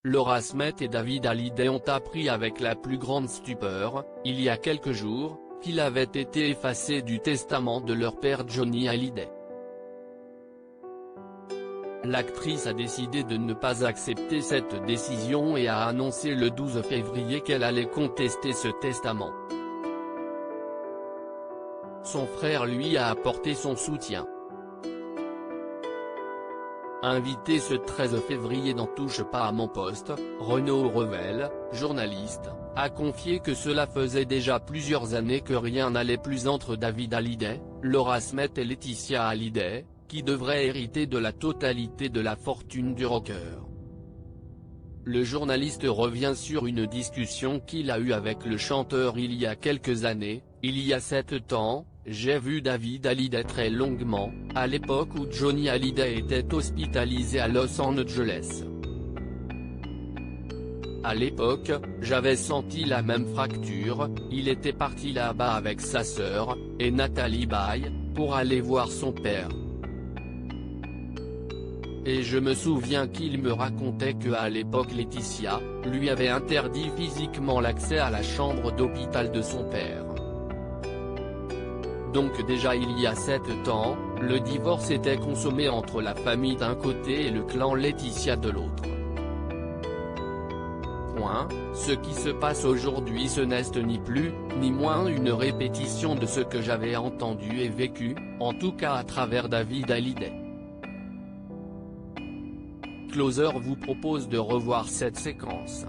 Laura Smet et David Hallyday ont appris avec la plus grande stupeur, il y a quelques jours, qu'il avait été effacé du testament de leur père Johnny Hallyday. L'actrice a décidé de ne pas accepter cette décision et a annoncé le 12 février qu'elle allait contester ce testament. Son frère lui a apporté son soutien. Invité ce 13 février dans Touche pas à mon poste, Renaud Revel, journaliste, a confié que cela faisait déjà plusieurs années que rien n'allait plus entre David Hallyday, Laura Smet et Laetitia Hallyday, qui devraient hériter de la totalité de la fortune du rocker. Le journaliste revient sur une discussion qu'il a eue avec le chanteur il y a quelques années. Il y a 7 ans, j'ai vu David Hallyday très longuement, à l'époque où Johnny Hallyday était hospitalisé à Los Angeles. À l'époque, j'avais senti la même fracture, il était parti là-bas avec sa sœur, et Nathalie Baye, pour aller voir son père. Et je me souviens qu'il me racontait qu'à l'époque Laetitia, lui avait interdit physiquement l'accès à la chambre d'hôpital de son père. Donc déjà il y a 7 ans, le divorce était consommé entre la famille d'un côté et le clan Laetitia de l'autre. Ce qui se passe aujourd'hui ce n'est ni plus, ni moins une répétition de ce que j'avais entendu et vécu, en tout cas à travers David Hallyday. Closer vous propose de revoir cette séquence.